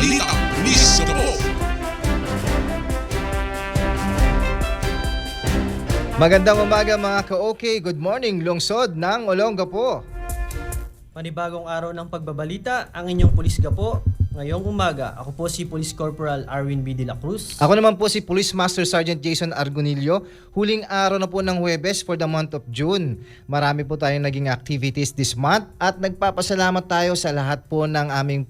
Balitang Pulis Gabo. Magandang umaga mga ka-OK. Good morning, lungsod ng Olongapo. Panibagong araw ng pagbabalita, ang inyong Pulis Gapo. Ngayong umaga, ako po si Police Corporal Arwin B. De La Cruz. Ako naman po si Police Master Sergeant Jason Argonilio. Huling araw na po ng Huwebes for the month of June. Marami po tayong naging activities this month at nagpapasalamat tayo sa lahat po ng aming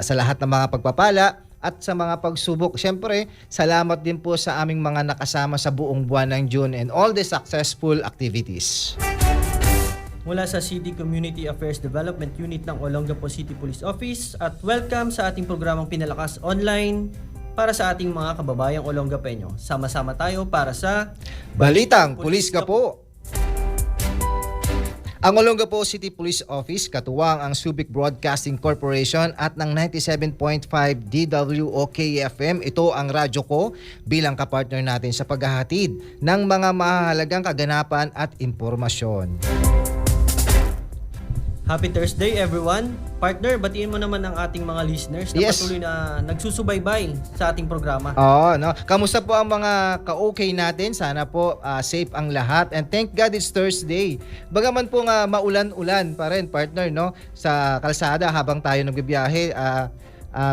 sa lahat ng mga pagpapala at sa mga pagsubok. Siyempre, salamat din po sa aming mga nakasama sa buong buwan ng June and all the successful activities. Mula sa City Community Affairs Development Unit ng Olongapo City Police Office at welcome sa ating programang Pinalakas Online para sa ating mga kababayang Olongapeño. Sama-sama tayo para sa Balitang Pulis Gapo. Ang Olongapo City Police Office, katuwang ang Subic Broadcasting Corporation at ng 97.5 DWOK FM. Ito ang radyo ko bilang kapartner natin sa paghahatid ng mga mahalagang kaganapan at impormasyon. Happy Thursday everyone! Partner, batiin mo naman ang ating mga listeners na patuloy na nagsusubaybay sa ating programa. No. Kamusta po ang mga ka-okay natin? Sana po safe ang lahat. And thank God it's Thursday. Bagaman po nga maulan-ulan pa rin, partner, no? Sa kalsada habang tayo nagbibiyahe,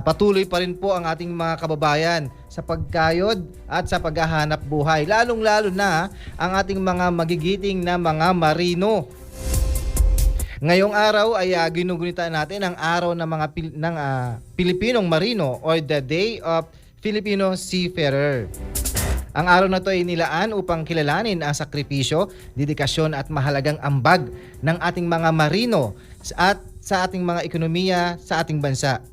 patuloy pa rin po ang ating mga kababayan sa pagkayod at sa paghahanap buhay. Lalong-lalo na ang ating mga magigiting na mga marino. Ngayong araw ay ginugunita natin ang araw ng mga Pilipinong Marino or the Day of Filipino Seafarer. Ang araw na ito ay nilaan upang kilalanin ang sakripisyo, dedikasyon at mahalagang ambag ng ating mga marino at sa ating mga ekonomiya sa ating bansa.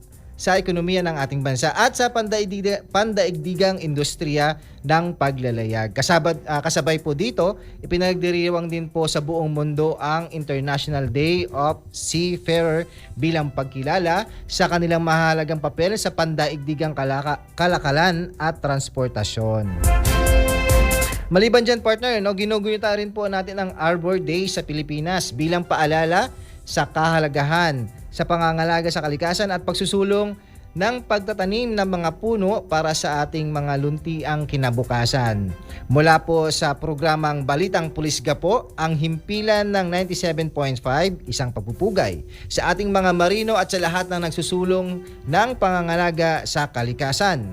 Sa ekonomiya ng ating bansa at sa pandaigdigang industriya ng paglalayag. Kasabay po dito, ipinagdiriwang din po sa buong mundo ang International Day of Seafarer bilang pagkilala sa kanilang mahalagang papel sa pandaigdigang kalakalan at transportasyon. Maliban dyan, partner, ginugunita rin po natin ang Arbor Day sa Pilipinas bilang paalala sa kahalagahan sa pangangalaga sa kalikasan at pagsusulong ng pagtatanim ng mga puno para sa ating mga luntiang kinabukasan. Mula po sa programang Balitang Pulis Gapo, ang himpilan ng 97.5, isang pagpupugay sa ating mga marino at sa lahat ng nagsusulong ng pangangalaga sa kalikasan.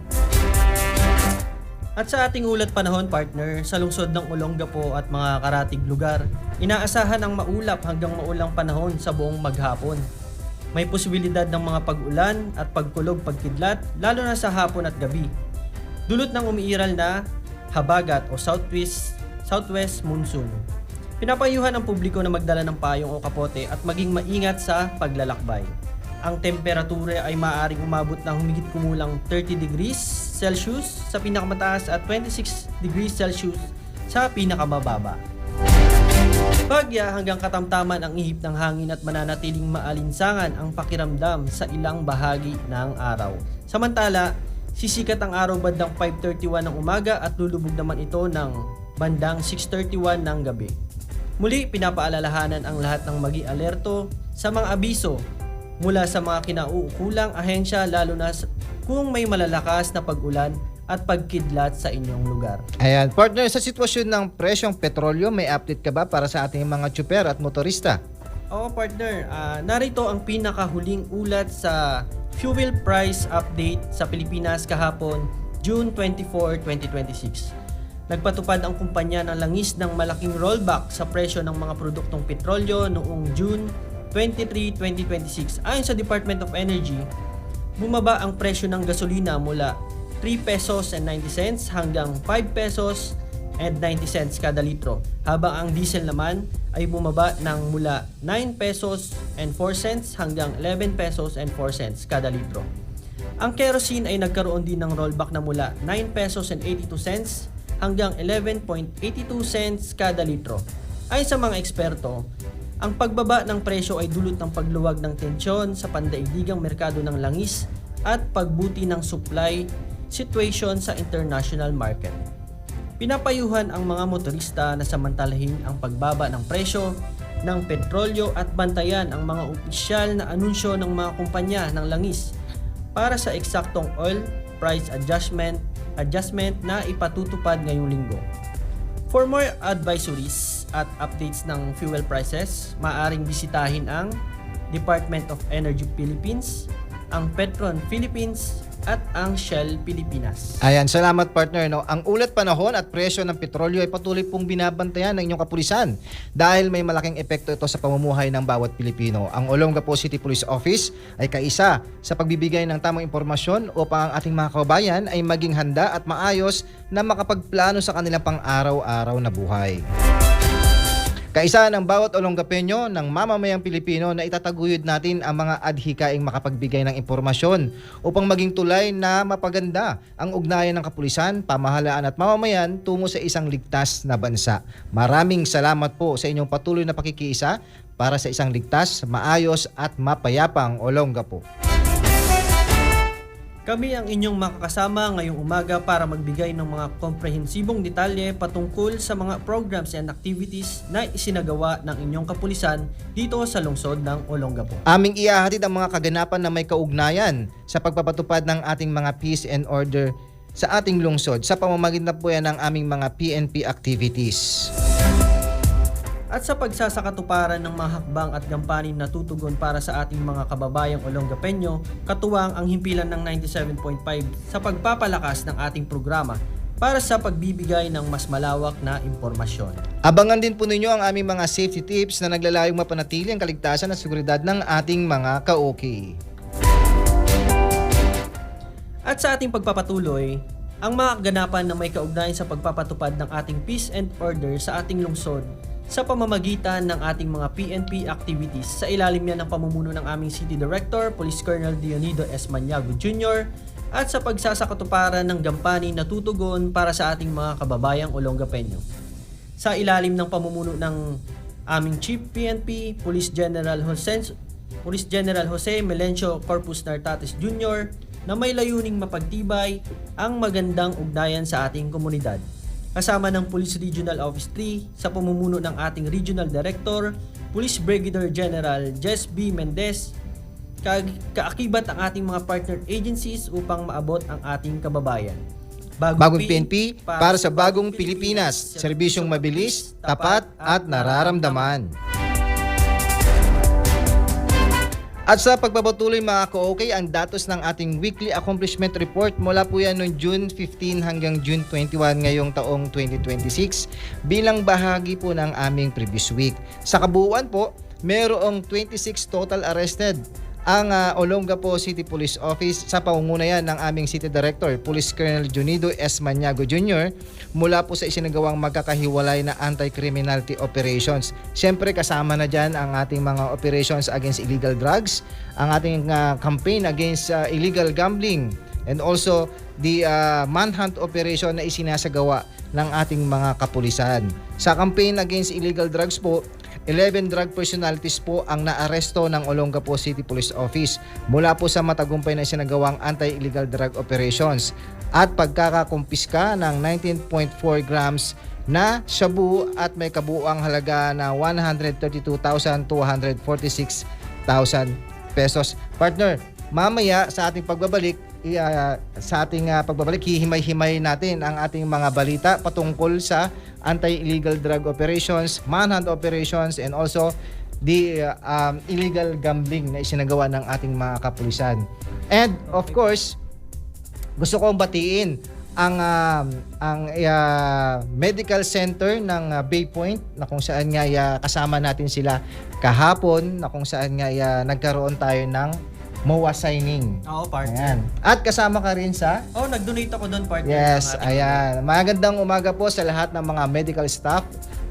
At sa ating ulat panahon, partner, sa lungsod ng Olongapo at mga karatig lugar, inaasahan ang maulap hanggang maulang panahon sa buong maghapon. May posibilidad ng mga pag-ulan at pagkulog pagkidlat, lalo na sa hapon at gabi. Dulot ng umiiral na habagat o southwest monsoon. Pinapayuhan ang publiko na magdala ng payong o kapote at maging maingat sa paglalakbay. Ang temperatura ay maaaring umabot ng humigit kumulang 30 degrees Celsius sa pinakamataas at 26 degrees Celsius sa pinakamababa. Bagya hanggang katamtaman ang ihip ng hangin at mananatiling maalinsangan ang pakiramdam sa ilang bahagi ng araw. Samantala, sisikat ang araw bandang 5:31 ng umaga at lulubog naman ito ng bandang 6:31 ng gabi. Muli, pinapaalalahanan ang lahat ng maging alerto sa mga abiso mula sa mga kinauukulang ahensya lalo na kung may malalakas na pag-ulan at pagkidlat sa inyong lugar. Ayan, partner, sa sitwasyon ng presyong petrolyo, may update ka ba para sa ating mga tsuper at motorista? Oo, partner. Narito ang pinakahuling ulat sa fuel price update sa Pilipinas kahapon, June 24, 2026. Nagpatupad ang kumpanya ng langis ng malaking rollback sa presyo ng mga produktong petrolyo noong June 23, 2026. Ayon sa Department of Energy, bumaba ang presyo ng gasolina mula 3 pesos and 90 cents hanggang 5 pesos and 90 cents kada litro, habang ang diesel naman ay bumaba ng mula 9 pesos and 4 cents hanggang 11 pesos and 4 cents kada litro. Ang kerosene ay nagkaroon din ng rollback na mula 9 pesos and 82 cents hanggang 11.82 cents kada litro. Ayon sa mga eksperto, ang pagbaba ng presyo ay dulot ng pagluwag ng tensyon sa pandaigdigang merkado ng langis at pagbuti ng supply situation sa international market. Pinapayuhan ang mga motorista na samantalahin ang pagbaba ng presyo ng petrolyo at bantayan ang mga opisyal na anunsyo ng mga kumpanya ng langis para sa eksaktong oil price adjustment na ipatutupad ngayong linggo. For more advisories at updates ng fuel prices, maaaring bisitahin ang Department of Energy Philippines, ang Petron Philippines, at ang Shell Pilipinas. Ayan, salamat partner. No? Ang ulat panahon at presyo ng petrolyo ay patuloy pong binabantayan ng inyong kapulisan dahil may malaking epekto ito sa pamumuhay ng bawat Pilipino. Ang Olongapo City Police Office ay kaisa sa pagbibigay ng tamang impormasyon upang ang ating mga kababayan ay maging handa at maayos na makapagplano sa kanilang pang-araw-araw na buhay. Kaisa ng bawat Olongapeño ng mamamayang Pilipino na itataguyod natin ang mga adhikaing makapagbigay ng impormasyon upang maging tulay na mapaganda ang ugnayan ng kapulisan, pamahalaan at mamamayan tungo sa isang ligtas na bansa. Maraming salamat po sa inyong patuloy na pakikiisa para sa isang ligtas, maayos at mapayapang Olongapo. Kami ang inyong makakasama ngayong umaga para magbigay ng mga komprehensibong detalye patungkol sa mga programs and activities na isinagawa ng inyong kapulisan dito sa lungsod ng Olongapo. Aming ihahatid ang mga kaganapan na may kaugnayan sa pagpapatupad ng ating mga peace and order sa ating lungsod sa pamamagitan po yan ng aming mga PNP activities. At sa pagsasakatuparan ng mga hakbang at gampanin na tutugon para sa ating mga kababayang Olongapeño, katuwang ang himpilan ng 97.5 sa pagpapalakas ng ating programa para sa pagbibigay ng mas malawak na impormasyon. Abangan din po ninyo ang aming mga safety tips na naglalayong mapanatili ang kaligtasan at seguridad ng ating mga ka-OK. At sa ating pagpapatuloy, ang mga kaganapan na may kaugnayan sa pagpapatupad ng ating peace and order sa ating lungsod sa pamamagitan ng ating mga PNP activities sa ilalim yan ng pamumuno ng aming City Director, Police Colonel Dionido S. Maniago Jr. at sa pagsasakatuparan ng gampanin na tutugon para sa ating mga kababayang Olongapeño. Sa ilalim ng pamumuno ng aming Chief PNP, Police General Jose Melencio Corpus Nartates Jr. na may layuning mapagtibay ang magandang ugnayan sa ating komunidad. Kasama ng Police Regional Office 3 sa pamumuno ng ating Regional Director, Police Brigadier General Jess B. Mendez, kaakibat ang ating mga partner agencies upang maabot ang ating kababayan. Bagong PNP para sa bagong Pilipinas, serbisyong mabilis, tapat at nararamdaman. At sa pagpapatuloy mga ka-OK, ang datos ng ating weekly accomplishment report mula po yan noong June 15 hanggang June 21 ngayong taong 2026 bilang bahagi po ng aming previous week. Sa kabuuan po, mayroong 26 total arrested ang Olongapo City Police Office sa pangungunayan ng aming City Director, Police Colonel Dionido S. Maniago Jr. mula po sa isinagawang magkakahiwalay na anti-criminality operations. Siyempre kasama na dyan ang ating mga operations against illegal drugs, ang ating campaign against illegal gambling, and also the manhunt operation na isinasagawa ng ating mga kapulisan. Sa campaign against illegal drugs po, 11 drug personalities po ang naaresto ng Olongapo City Police Office mula po sa matagumpay na isinagawang anti-illegal drug operations at pagkakakumpiska ng 19.4 grams na shabu at may kabuuang halaga na 132,246,000 pesos. Partner, mamaya sa ating pagbabalik, hihimay-himay natin ang ating mga balita patungkol sa anti-illegal drug operations, manhunt operations, and also the illegal gambling na isinagawa ng ating mga kapulisan. And of course, gusto kong batiin ang medical center ng Bay Point na kung saan nga kasama natin sila kahapon, na kung saan nga nagkaroon tayo ng MOA signing. Oo, partner. Ayan. At kasama ka rin sa? Nag-donate ako doon, partner. Yes, ayan. Magandang umaga po sa lahat ng mga medical staff,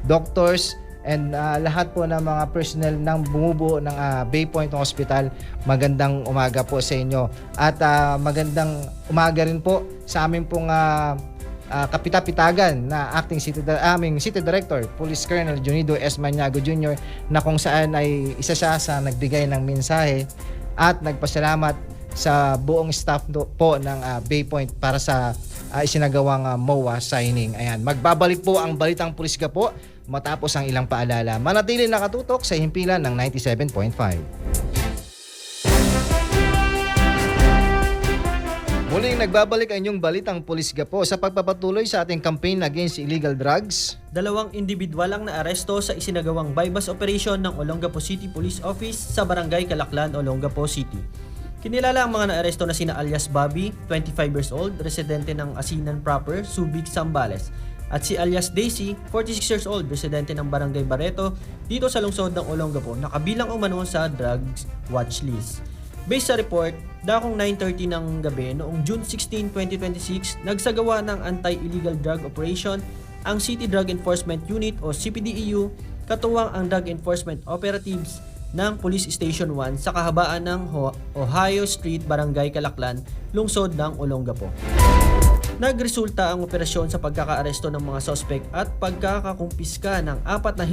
doctors, and lahat po ng mga personnel ng bumubuo ng Bay Point Hospital. Magandang umaga po sa inyo. At magandang umaga rin po sa amin pong kapitapitagan na aming City Director, Police Colonel Dionido S. Maniago Jr. na kung saan ay isa siya sa nagbigay ng mensahe at nagpasalamat sa buong staff po ng Bay Point para sa isinagawang MOA signing. Ayan, magbabalik po ang Balitang Pulisga po matapos ang ilang paalala. Manatili nakatutok sa himpilan ng 97.5. Muling nagbabalik ang inyong balitang Pulis Gapo sa pagpapatuloy sa ating campaign against illegal drugs. 2 individual ang naaresto sa isinagawang bypass operation ng Olongapo City Police Office sa Barangay Calaklan, Olongapo City. Kinilala ang mga naaresto na sina alias Bobby, 25 years old, residente ng Asinan Proper, Subic, Zambales, at si alias Daisy, 46 years old, residente ng Barangay Barreto dito sa lungsod ng Olongapo na kabilang umano sa drugs watch list. Based sa report, dakong 9:30 ng gabi noong June 16, 2026, nagsagawa ng anti-illegal drug operation ang City Drug Enforcement Unit o CPDEU, katuwang ang drug enforcement operatives ng Police Station 1 sa kahabaan ng Ohio Street, Barangay Calaklan, lungsod ng Olongapo. Nagresulta ang operasyon sa pagkakaaresto ng mga suspect at pagkakakumpiska ng 4 na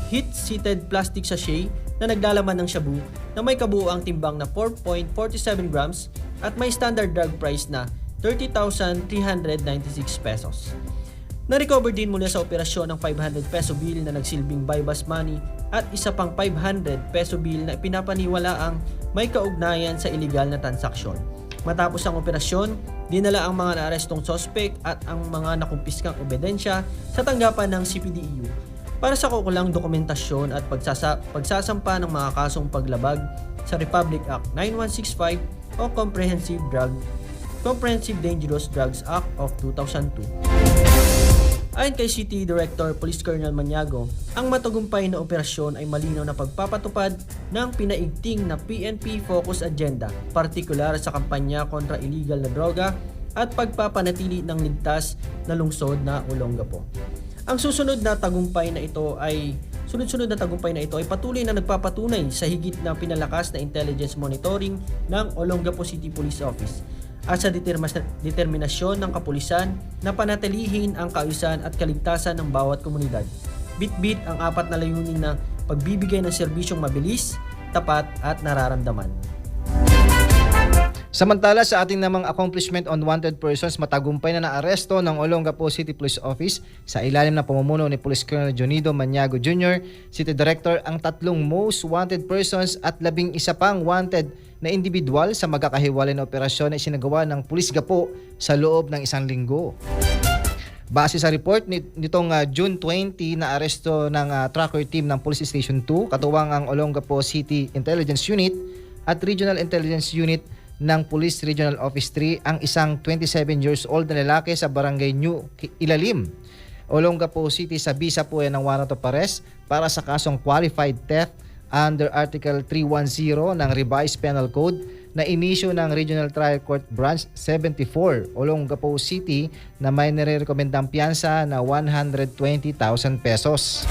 heat-seated plastic sachet na naglalaman ng shabu na may kabuuang timbang na 4.47 grams at may standard drug price na 30,396 pesos. Na-recover din mula sa operasyon ng 500 peso bill na nagsilbing bypass money at isa pang 500 peso bill na pinapaniwalaang may kaugnayan sa illegal na transaksyon. Matapos ang operasyon, dinala ang mga naarestong suspect at ang mga nakumpiskang ebidensya sa tanggapan ng CPDEU para sa kukulang dokumentasyon at pagsasampa ng mga kasong paglabag sa Republic Act 9165 o Comprehensive Dangerous Drugs Act of 2002. Ayon kay City Director Police Colonel Maniago, ang matagumpay na operasyon ay malinaw na pagpapatupad ng pinaigting na PNP Focus Agenda, partikular sa kampanya kontra illegal na droga at pagpapanatili ng ligtas na lungsod na Olongapo. Ang sunod-sunod na tagumpay na ito ay patuloy na nagpapatunay sa higit na pinalakas na intelligence monitoring ng Olongapo City Police Office at sa determinasyon ng kapulisan na panatilihin ang kaayusan at kaligtasan ng bawat komunidad. Bit-bit ang 4 na layunin na pagbibigay ng serbisyong mabilis, tapat at nararamdaman. Samantala sa ating namang accomplishment on wanted persons, matagumpay na naaresto ng Olongapo City Police Office sa ilalim ng pamumuno ni Police Colonel Jonido Maniago Jr., City Director, ang 3 most wanted persons at 11 pang wanted na individual sa magkakahiwalay na operasyon na isinagawa ng Pulis Gapo sa loob ng 1 linggo. Base sa report nitong June 20 na aresto ng tracker team ng Police Station 2, katuwang ang Olongapo City Intelligence Unit at Regional Intelligence Unit ng Police Regional Office 3 ang isang 27 years old na lalaki sa Barangay New Ilalim, Olongapo City sa bisa po ng warrant of arrest para sa kasong qualified theft under Article 310 ng Revised Penal Code na inisyu ng Regional Trial Court Branch 74, Olongapo City, na may nirerekomendang piyansa na 120,000 pesos.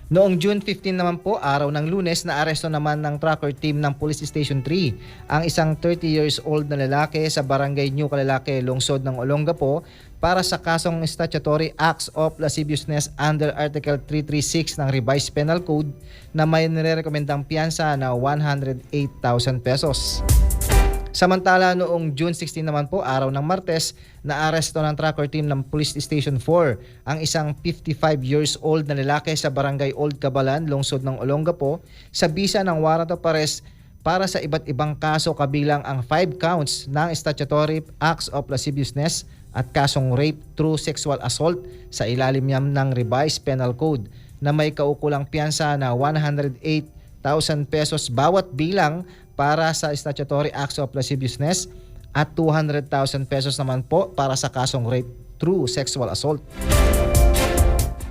Noong June 15 naman po, araw ng Lunes, naaresto naman ng tracker team ng Police Station 3 ang isang 30 years old na lalaki sa Barangay New Calalake, lungsod ng Olongapo para sa kasong statutory acts of lasciviousness under Article 336 ng Revised Penal Code na may nirerekomendang piyansa na 108,000 pesos. Samantala, noong June 16 naman po, araw ng Martes, naaresto ng tracker team ng Police Station 4 ang isang 55 years old na lalaki sa Barangay Old Cabalan, lungsod ng Olongapo, sa bisa ng warrant of arrest para sa iba't ibang kaso kabilang ang 5 counts ng statutory acts of lasciviousness at kasong rape through sexual assault sa ilalim ng Revised Penal Code na may kaukulang piyansa na 108,000 pesos bawat bilang para sa statutory acts of lasciviousness at 200,000 pesos naman po para sa kasong rape through sexual assault.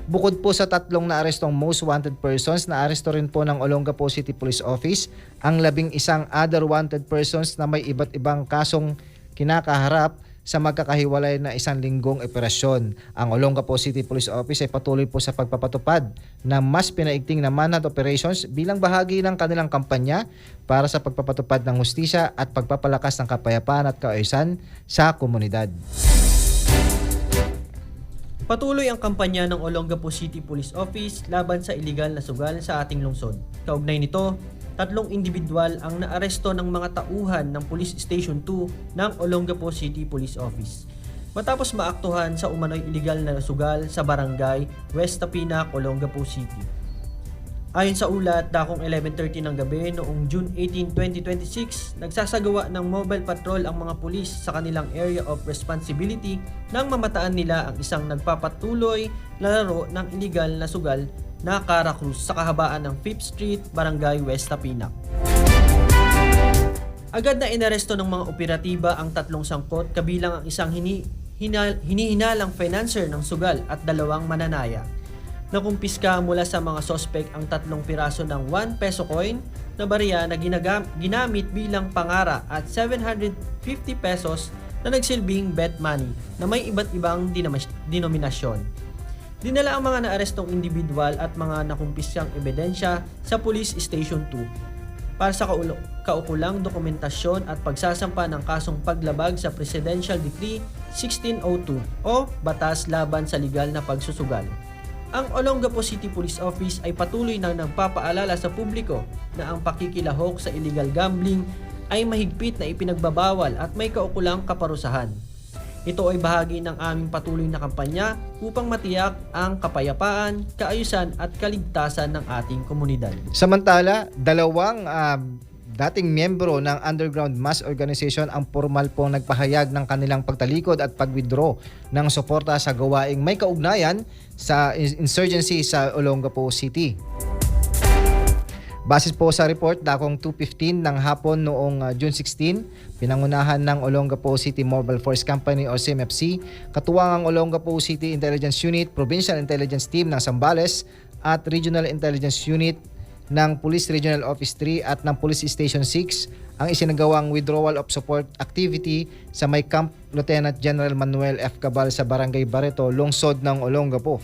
Bukod po sa 3 na arestong most wanted persons, naaresto rin po ng Olongapo City Police Office ang 11 other wanted persons na may iba't ibang kasong kinakaharap sa magkakahiwalay na 1 linggong operasyon. Ang Olongapo City Police Office ay patuloy po sa pagpapatupad ng mas pinaigting na manhunt operations bilang bahagi ng kanilang kampanya para sa pagpapatupad ng hustisya at pagpapalakas ng kapayapaan at kaayusan sa komunidad. Patuloy ang kampanya ng Olongapo City Police Office laban sa iligal na sugal sa ating lungsod. Kaugnay nito, 3 individual ang naaresto ng mga tauhan ng Police Station 2 ng Olongapo City Police Office matapos maaktuhan sa umano'y iligal na sugal sa Barangay West Tapinac, Olongapo City. Ayon sa ulat, dakong 11:30 ng gabi noong June 18, 2026, nagsasagawa ng mobile patrol ang mga pulis sa kanilang area of responsibility nang mamataan nila ang isang nagpapatuloy na laro ng illegal na sugal na Caracruz sa kahabaan ng 5th Street, Barangay West Tapinac. Agad na inaresto ng mga operatiba ang 3 sangkot kabilang ang isang hinihinalang financer ng sugal at 2 mananaya. Nakumpiska mula sa mga sospek ang 3 piraso ng 1 peso coin na barya na ginamit bilang pangara at 750 pesos na nagsilbing bet money na may iba't ibang denominasyon. Dinala ang mga naarestong individual at mga nakumpiskang ebidensya sa Police Station 2 para sa kaukulang dokumentasyon at pagsasampa ng kasong paglabag sa Presidential Decree 1602 o Batas Laban sa Ligal na Pagsusugal. Ang Olongapo City Police Office ay patuloy na nagpapaalala sa publiko na ang pakikilahok sa illegal gambling ay mahigpit na ipinagbabawal at may kaukulang kaparusahan. Ito ay bahagi ng aming patuloy na kampanya upang matiyak ang kapayapaan, kaayusan at kaligtasan ng ating komunidad. Samantala, 2 dating miyembro ng underground mass organization ang formal pong nagpahayag ng kanilang pagtalikod at pag-withdraw ng suporta sa gawaing may kaugnayan sa insurgency sa Olongapo City. Base po sa report, dakong 2:15 ng hapon noong June 16, pinangunahan ng Olongapo City Mobile Force Company o CMFC, katuwang ang Olongapo City Intelligence Unit, Provincial Intelligence Team ng Zambales at Regional Intelligence Unit ng Police Regional Office 3 at ng Police Station 6 ang isinagawang withdrawal of support activity sa may Camp Lieutenant General Manuel F. Cabal sa Barangay Barreto, lungsod ng Olongapo.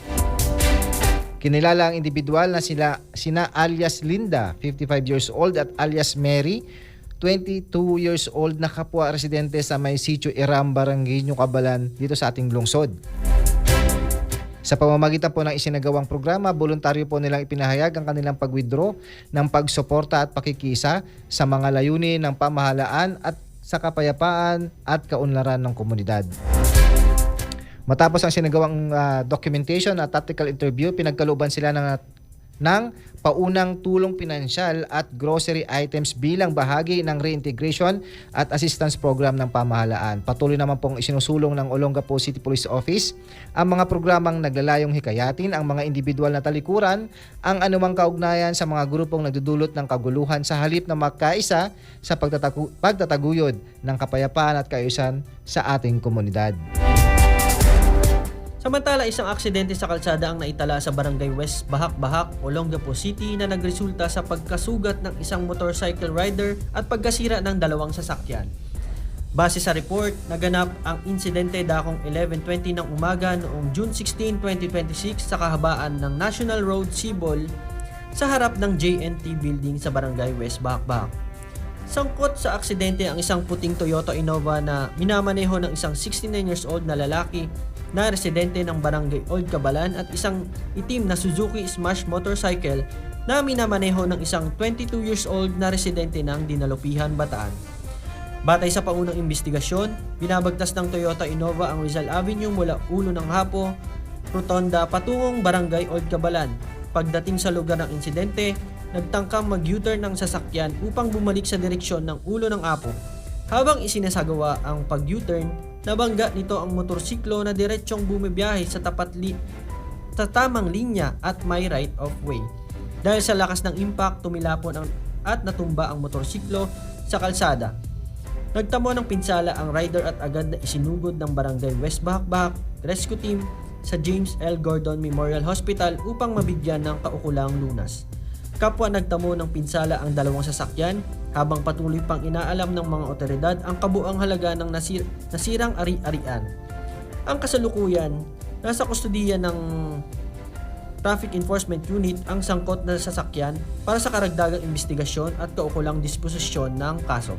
Kinilala ang individual na sina alias Linda, 55 years old at alias Mary, 22 years old na kapwa residente sa may Sitio Iram, Barangay Cabalan dito sa ating lungsod. Sa pamamagitan po ng isinagawang programa, voluntaryo po nilang ipinahayag ang kanilang pag-withdraw ng pagsuporta at pakikisa sa mga layunin ng pamahalaan at sa kapayapaan at kaunlaran ng komunidad. Matapos ang sinagawang documentation at tactical interview, pinagkalooban sila ng paunang tulong pinansyal at grocery items bilang bahagi ng reintegration at assistance program ng pamahalaan. Patuloy naman pong isinusulong ng Olongapo City Police Office ang mga programang naglalayong hikayatin ang mga individual na talikuran ang anumang kaugnayan sa mga grupong nagdudulot ng kaguluhan sa halip na magkaisa sa pagtataguyod ng kapayapaan at kaayusan sa ating komunidad. Samantala, isang aksidente sa kalsada ang naitala sa Barangay West Bahak-Bahak, Olongapo City na nagresulta sa pagkasugat ng isang motorcycle rider at pagkasira ng 2 sasakyan. Base sa report, naganap ang insidente dakong 11:20 ng umaga noong June 16, 2026 sa kahabaan ng National Road Sibol sa harap ng JNT Building sa Barangay West Bahak-Bahak. Sangkot sa aksidente ang isang puting Toyota Innova na minamaneho ng isang 69 years old na lalaki na residente ng Barangay Old Cabalan at isang itim na Suzuki Smash motorcycle na minamaneho ng isang 22 years old na residente ng Dinalupihan, Bataan. Batay sa paunang investigasyon, binabagtas ng Toyota Innova ang Rizal Avenue mula ulo ng Hapo, Rotonda patungong Barangay Old Cabalan. Pagdating sa lugar ng insidente, nagtangkang mag-U-turn ng sasakyan upang bumalik sa direksyon ng ulo ng Apo. Habang isinasagawa ang pag-U-turn, nabangga nito ang motorsiklo na diretsyong bumibiyahe sa tamang linya at may right of way. Dahil sa lakas ng impact, tumilapon at natumba ang motorsiklo sa kalsada. Nagtamo ng pinsala ang rider at agad na isinugod ng Barangay West Bahak-Bahak Rescue Team sa James L. Gordon Memorial Hospital upang mabigyan ng kaukulang lunas. Kapwa nagtamo ng pinsala ang 2 sasakyan habang patuloy pang inaalam ng mga otoridad ang kabuang halaga ng nasirang ari-arian. Ang kasalukuyan, nasa kustudiya ng Traffic Enforcement Unit ang sangkot na sasakyan para sa karagdagang investigasyon at kaukulang disposisyon ng kaso.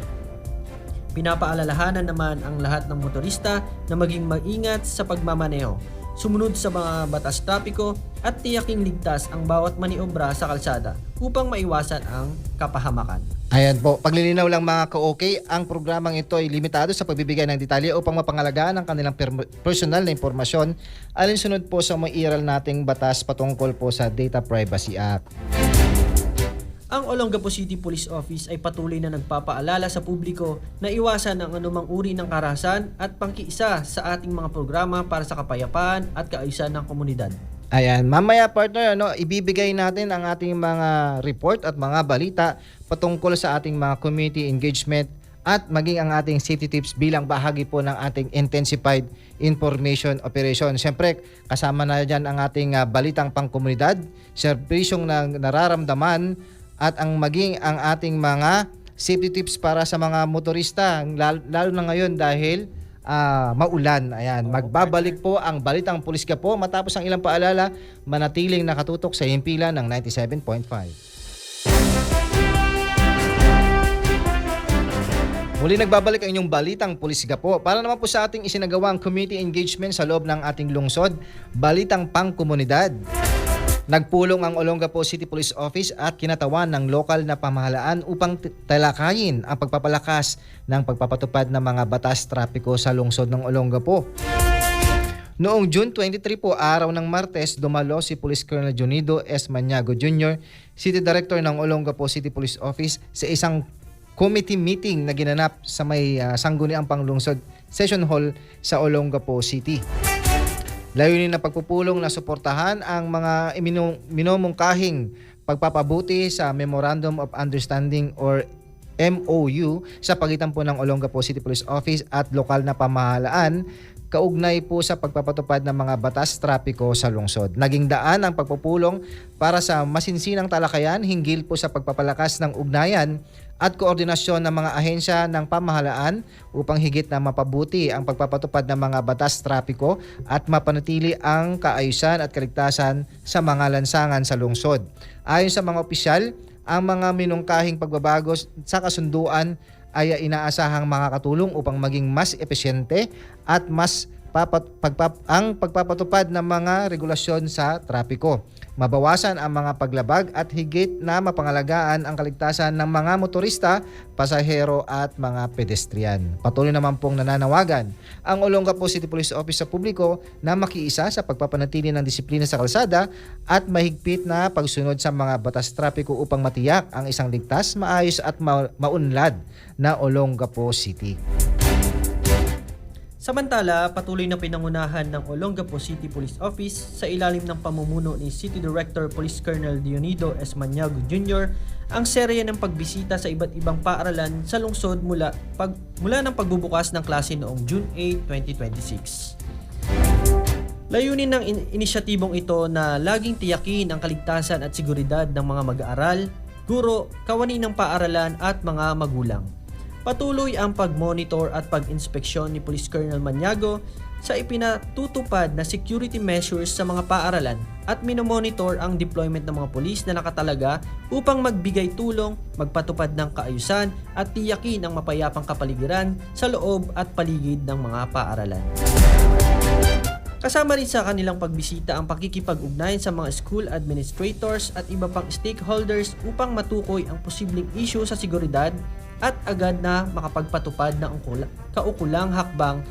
Pinapaalalahanan naman ang lahat ng motorista na maging maingat sa pagmamaneho, sumunod sa mga batas trapiko at tiyaking ligtas ang bawat maniobra sa kalsada upang maiwasan ang kapahamakan. Ayan po, paglilinaw lang mga ka-okay, ang programang ito ay limitado sa pagbibigay ng detalye upang mapangalagaan ang kanilang personal na impormasyon alinsunod po sa maiiral nating batas patungkol po sa Data Privacy Act. Ang Olongapo City Police Office ay patuloy na nagpapaalala sa publiko na iwasan ang anumang uri ng karahasan at pangkiisa sa ating mga programa para sa kapayapaan at kaayusan ng komunidad. Ayan, mamaya partner, ibibigay natin ang ating mga report at mga balita patungkol sa ating mga community engagement at maging ang ating safety tips bilang bahagi po ng ating intensified information operation. Siyempre, kasama na dyan ang ating balitang pangkomunidad, serbisyong nararamdaman at maging ang ating mga safety tips para sa mga motorista, lalo na ngayon dahil maulan. Ayan, magbabalik po ang Balitang Pulis ka po matapos ang ilang paalala, manatiling nakatutok sa himpilan ng 97.5. Muli nagbabalik ang inyong Balitang Pulis ka po para naman po sa ating isinagawang community engagement sa loob ng ating lungsod, Balitang Pangkomunidad. Nagpulong ang Olongapo City Police Office at kinatawan ng lokal na pamahalaan upang talakayin ang pagpapalakas ng pagpapatupad ng mga batas trapiko sa lungsod ng Olongapo. Noong June 23 po, araw ng Martes, dumalo si Police Colonel Junido S. Maniago Jr., City Director ng Olongapo City Police Office, sa isang committee meeting na ginanap sa may Sangguniang Panglungsod Session Hall sa Olongapo City. Layunin na pagpupulong na suportahan ang mga minumungkahing pagpapabuti sa Memorandum of Understanding or MOU sa pagitan po ng Olongapo City Police Office at lokal na pamahalaan kaugnay po sa pagpapatupad ng mga batas trapiko sa lungsod. Naging daan ang pagpupulong para sa masinsinang talakayan hinggil po sa pagpapalakas ng ugnayan at koordinasyon ng mga ahensya ng pamahalaan upang higit na mapabuti ang pagpapatupad ng mga batas trapiko at mapanatili ang kaayusan at kaligtasan sa mga lansangan sa lungsod. Ayon sa mga opisyal, ang mga minungkahing pagbabago sa kasunduan ay inaasahang makakatulong upang maging mas epesyente at mas ang pagpapatupad ng mga regulasyon sa trapiko. Mabawasan ang mga paglabag at higit na mapangalagaan ang kaligtasan ng mga motorista, pasahero at mga pedestrian. Patuloy naman pong nananawagan ang Olongapo City Police Office sa publiko na makiisa sa pagpapanatili ng disiplina sa kalsada at mahigpit na pagsunod sa mga batas trapiko upang matiyak ang isang ligtas, maayos at maunlad na Olongapo City. Samantala, patuloy na pinangunahan ng Olongapo City Police Office sa ilalim ng pamumuno ni City Director Police Colonel Dionido S. Maniago Jr. ang serye ng pagbisita sa iba't ibang paaralan sa lungsod mula ng pagbubukas ng klase noong June 8, 2026. Layunin ng inisyatibong ito na laging tiyakin ang kaligtasan at seguridad ng mga mag-aaral, guro, kawani ng paaralan at mga magulang. Patuloy ang pag-monitor at pag-inspeksyon ni Police Colonel Maniago sa ipinatutupad na security measures sa mga paaralan at minomonitor ang deployment ng mga pulis na nakatalaga upang magbigay tulong, magpatupad ng kaayusan at tiyakin ang mapayapang kapaligiran sa loob at paligid ng mga paaralan. Kasama rin sa kanilang pagbisita ang pakikipag-ugnayan sa mga school administrators at iba pang stakeholders upang matukoy ang posibleng issue sa seguridad at agad na makapagpatupad ng kaukulang hakbang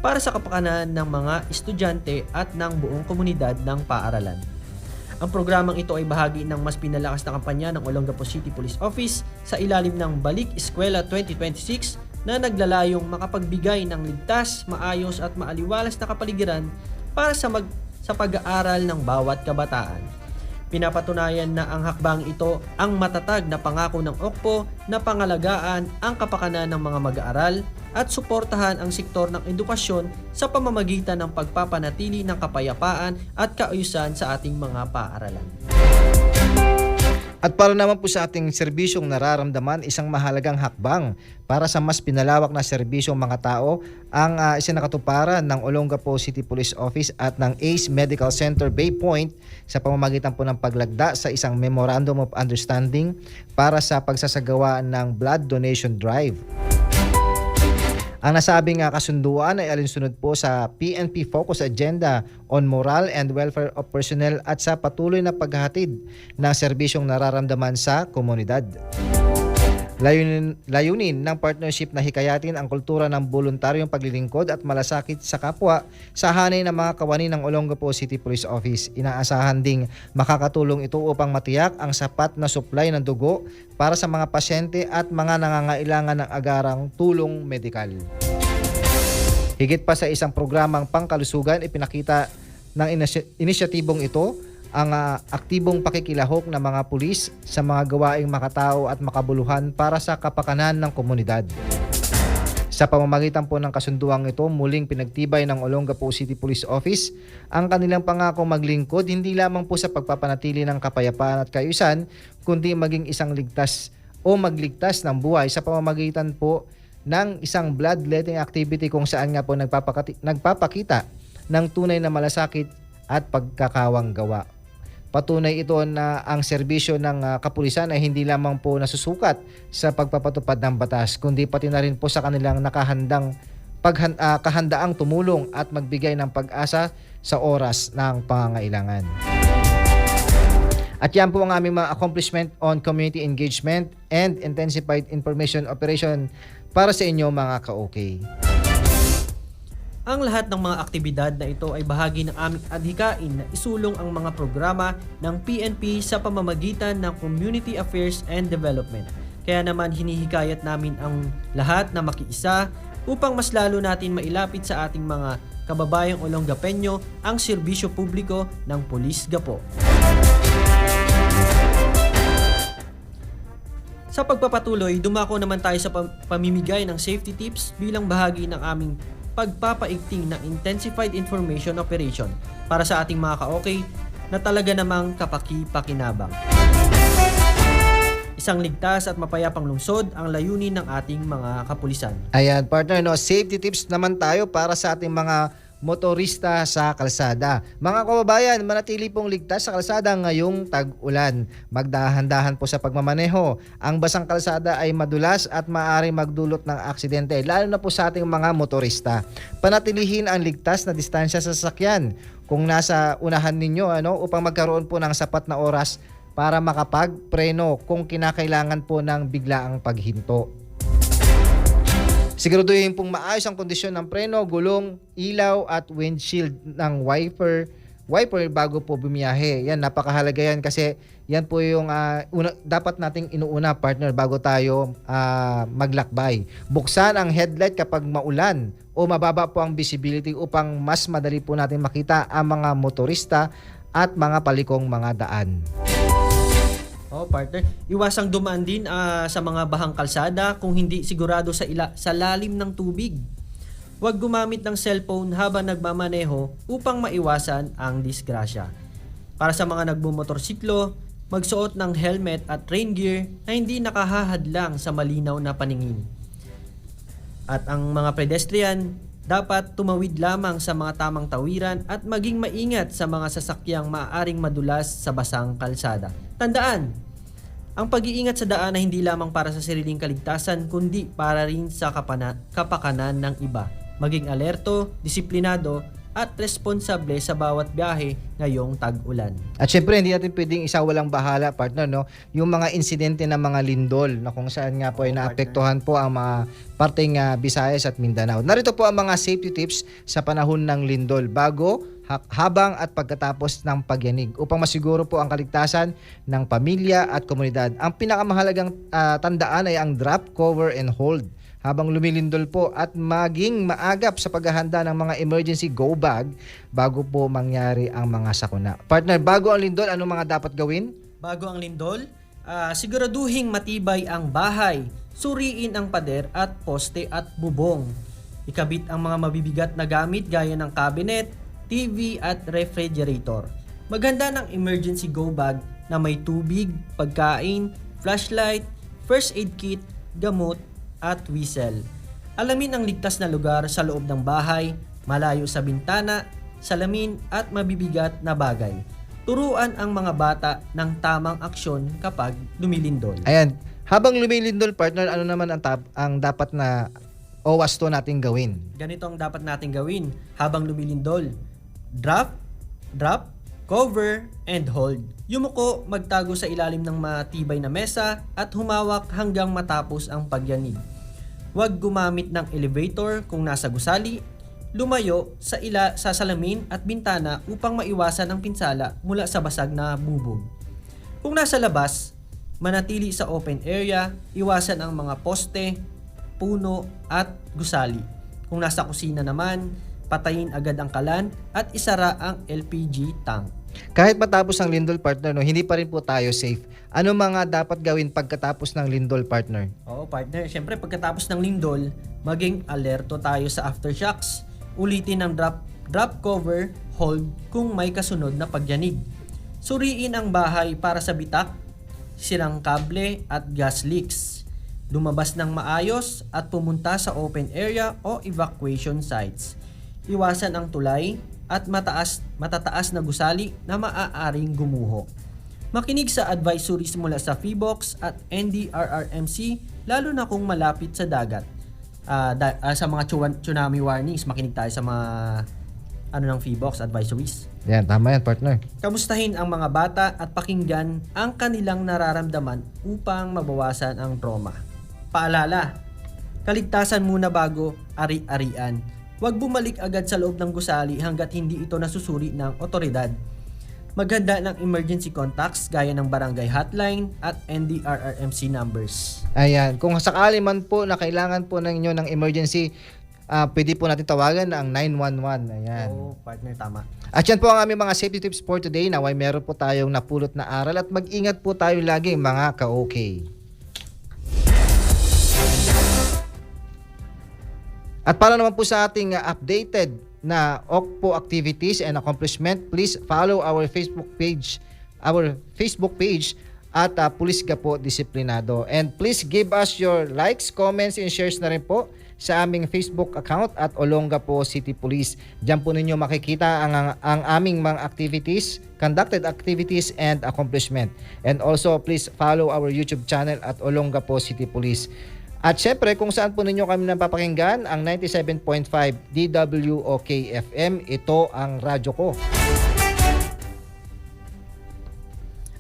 para sa kapakanan ng mga estudyante at ng buong komunidad ng paaralan. Ang programang ito ay bahagi ng mas pinalakas na kampanya ng Olongapo City Police Office sa ilalim ng Balik Eskwela 2026 na naglalayong makapagbigay ng ligtas, maayos at maaliwalas na kapaligiran para sa pag-aaral ng bawat kabataan. Pinapatunayan na ang hakbang ito ang matatag na pangako ng OCPO na pangalagaan ang kapakanan ng mga mag-aaral at suportahan ang sektor ng edukasyon sa pamamagitan ng pagpapanatili ng kapayapaan at kaayusan sa ating mga paaralan. At para naman po sa ating serbisyong nararamdaman, isang mahalagang hakbang para sa mas pinalawak na serbisyong mga tao ang isinakatuparan ng Olongapo City Police Office at ng ACE Medical Center Bay Point sa pamamagitan po ng paglagda sa isang Memorandum of Understanding para sa pagsasagawa ng Blood Donation Drive. Ang nasabing kasunduan ay alinsunod po sa PNP Focus Agenda on Moral and Welfare of Personnel at sa patuloy na paghahatid ng serbisyong nararamdaman sa komunidad. Layunin ng partnership na hikayatin ang kultura ng voluntaryong paglilingkod at malasakit sa kapwa sa hanay ng mga kawani ng Olongapo City Police Office. Inaasahan ding makakatulong ito upang matiyak ang sapat na supply ng dugo para sa mga pasyente at mga nangangailangan ng agarang tulong medikal. Higit pa sa isang programang pangkalusugan, ipinakita ng inisyatibong ito ang aktibong pakikilahok ng mga pulis sa mga gawaing makatao at makabuluhan para sa kapakanan ng komunidad. Sa pamamagitan po ng kasunduang ito, muling pinagtibay ng Olongapo City Police Office ang kanilang pangako maglingkod hindi lamang po sa pagpapanatili ng kapayapaan at kaayusan, kundi maging isang ligtas o magligtas ng buhay sa pamamagitan po ng isang bloodletting activity kung saan nga po nagpapakita ng tunay na malasakit at pagkakawang gawa. Patunay ito na ang serbisyo ng kapulisan ay hindi lamang po nasusukat sa pagpapatupad ng batas, kundi pati na rin po sa kanilang kahandaang tumulong at magbigay ng pag-asa sa oras ng pangangailangan. At yan po ang aming mga accomplishment on community engagement and intensified information operation para sa inyo mga ka-OK. Ang lahat ng mga aktibidad na ito ay bahagi ng aming adhikain na isulong ang mga programa ng PNP sa pamamagitan ng Community Affairs and Development. Kaya naman hinihikayat namin ang lahat na makiisa upang mas lalo natin mailapit sa ating mga kababayang Olongapeño ang serbisyo publiko ng Pulis Gapo. Sa pagpapatuloy, dumako naman tayo sa pamimigay ng safety tips bilang bahagi ng aming pagpapaigting ng Intensified Information Operation para sa ating mga ka-OK na talaga namang kapaki-pakinabang. Isang ligtas at mapayapang lungsod ang layunin ng ating mga kapulisan. Ayan, partner, no, safety tips naman tayo para sa ating mga motorista sa kalsada. Mga kababayan, manatili pong ligtas sa kalsada ngayong tag-ulan. Magdahan-dahan po sa pagmamaneho. Ang basang kalsada ay madulas at maaaring magdulot ng aksidente, lalo na po sa ating mga motorista. Panatilihin ang ligtas na distansya sa sasakyan kung nasa unahan ninyo upang magkaroon po ng sapat na oras para makapagpreno kung kinakailangan po ng biglaang paghinto. Siguraduhin pong maayos ang kondisyon ng preno, gulong, ilaw at windshield ng wiper bago po bumiyahe. Yan, napakahalaga yan kasi yan po yung dapat nating inuuna, partner, bago tayo maglakbay. Buksan ang headlight kapag maulan o mababa po ang visibility upang mas madali po natin makita ang mga motorista at mga palikong mga daan. Partner, iwasang dumaan din sa mga bahang kalsada kung hindi sigurado sa lalim ng tubig. Huwag gumamit ng cellphone habang nagmamaneho upang maiwasan ang disgrasya. Para sa mga nagbumotorsiklo, magsuot ng helmet at rain gear na hindi nakahahadlang sa malinaw na paningin. At ang mga pedestrian, dapat tumawid lamang sa mga tamang tawiran at maging maingat sa mga sasakyang maaaring madulas sa basang kalsada. Tandaan, ang pag-iingat sa daan ay hindi lamang para sa sariling kaligtasan kundi para rin sa kapakanan ng iba. Maging alerto, disiplinado at responsable sa bawat biyahe ngayong tag-ulan. At syempre, hindi natin pwedeng isawalang bahala, partner, no? Yung mga insidente ng mga lindol na kung saan nga po ay naapektuhan po ang mga parteng Visayas at Mindanao. Narito po ang mga safety tips sa panahon ng lindol bago, habang at pagkatapos ng pagyanig upang masiguro po ang kaligtasan ng pamilya at komunidad. Ang pinakamahalagang tandaan ay ang drop, cover, and hold habang lumilindol po at maging maagap sa paghahanda ng mga emergency go bag bago po mangyari ang mga sakuna. Partner, bago ang lindol, ano mga dapat gawin? Bago ang lindol, siguraduhing matibay ang bahay, suriin ang pader at poste at bubong. Ikabit ang mga mabibigat na gamit gaya ng cabinet, TV at refrigerator. Maghanda ng emergency go bag na may tubig, pagkain, flashlight, first aid kit, gamot, at whistle. Alamin ang ligtas na lugar sa loob ng bahay, malayo sa bintana, salamin at mabibigat na bagay. Turuan ang mga bata ng tamang aksyon kapag lumilindol. Ayan, habang lumilindol, partner, ano naman ang dapat na o wasto nating gawin? Ganito ang dapat nating gawin habang lumilindol. Drop, cover, and hold. Yumuko, magtago sa ilalim ng matibay na mesa at humawak hanggang matapos ang pagyanig. Huwag gumamit ng elevator kung nasa gusali. Lumayo sa salamin at bintana upang maiwasan ang pinsala mula sa basag na bubog. Kung nasa labas, manatili sa open area, iwasan ang mga poste, puno at gusali. Kung nasa kusina naman, patayin agad ang kalan at isara ang LPG tank. Kahit matapos ang lindol, partner, no, hindi pa rin po tayo safe. Ano mga dapat gawin pagkatapos ng lindol, partner? Oo, partner. Siyempre, pagkatapos ng lindol, maging alerto tayo sa aftershocks. Ulitin ang drop cover, hold kung may kasunod na pagyanig. Suriin ang bahay para sa bitak, sirang kable at gas leaks. Lumabas ng maayos at pumunta sa open area o evacuation sites. Iwasan ang tulay at matataas na gusali na maaaring gumuho. Makinig sa advisories mula sa PHIVOLCS at NDRRMC lalo na kung malapit sa dagat. Sa mga tsunami warnings, makinig tayo sa mga ng PHIVOLCS advisories. Yan, tama yan, partner. Kamustahin ang mga bata at pakinggan ang kanilang nararamdaman upang mabawasan ang trauma. Paalala, kaligtasan muna bago ari-arian. Huwag bumalik agad sa loob ng gusali hanggat hindi ito nasusuri ng otoridad. Maghanda ng emergency contacts gaya ng barangay hotline at NDRRMC numbers. Ayan, kung sakali man po na kailangan po ng inyo ng emergency, pwede po natin tawagan ang 911. Ayan. Oo, partner, tama. At yan po ang aming mga safety tips for today. Naway meron po tayong napulot na aral at mag-ingat po tayo lagi mga ka-okay. At para naman po sa ating updated na OCPO activities and accomplishment, please follow our Facebook page at Pulis Gapo Disiplinado. And please give us your likes, comments, and shares na rin po sa aming Facebook account at Olongapo City Police. Diyan po ninyo makikita ang aming mga conducted activities and accomplishment. And also, please follow our YouTube channel at Olongapo City Police. At syempre, kung saan po ninyo kami napapakinggan, ang 97.5 DWOK FM, ito ang radyo ko.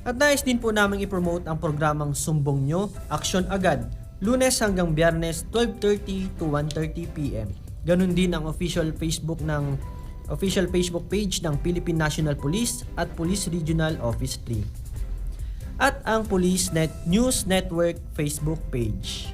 At nais din po namin i-promote ang programang Sumbong Nyo, Aksyon Agad, Lunes hanggang Biyernes, 12:30 to 1:30 PM. Ganun din ang official Facebook page ng Philippine National Police at Police Regional Office 3. At ang Police News Network Facebook page.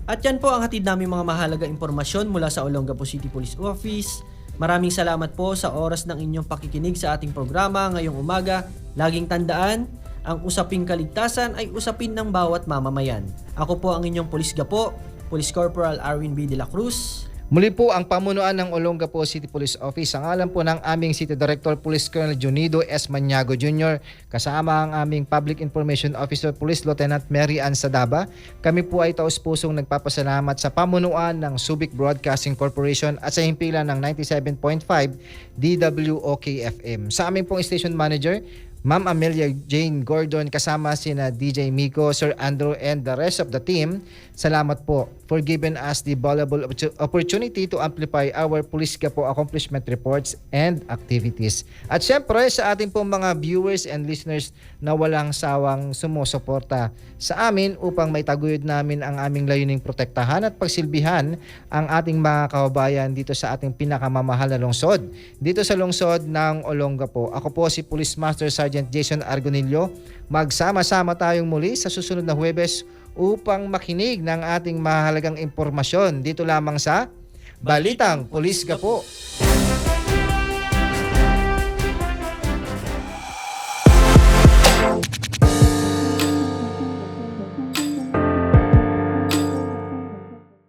At yan po ang hatid namin mga mahalagang impormasyon mula sa Olongapo City Police Office. Maraming salamat po sa oras ng inyong pakikinig sa ating programa ngayong umaga. Laging tandaan, ang usaping kaligtasan ay usapin ng bawat mamamayan. Ako po ang inyong Police Gapo, Police Corporal Arwin B. De La Cruz. Muli po ang pamunuan ng Olongapo City Police Office. Ang alam po ng aming City Director Police Colonel Junido S. Maniago Jr. kasama ang aming Public Information Officer Police Lieutenant Mary Ann Sadaba. Kami po ay taus-pusong nagpapasalamat sa pamunuan ng Subic Broadcasting Corporation at sa himpilan ng 97.5 DWOK FM. Sa aming pong station manager, Ma'am Amelia Jane Gordon, kasama sina DJ Miko, Sir Andrew, and the rest of the team. Salamat po for giving us the valuable opportunity to amplify our Police Gapo accomplishment reports and activities. At syempre sa ating pong mga viewers and listeners na walang sawang sumusuporta sa amin upang may taguyod namin ang aming layuning protektahan at pagsilbihan ang ating mga kababayan dito sa ating pinakamamahal na lungsod. Dito sa lungsod ng Olongapo. Ako po si Police Master Sergeant Jason Argonillo. Magsama-sama tayong muli sa susunod na Huwebes upang makinig ng ating mahalagang impormasyon dito lamang sa Balitang Police Gapo.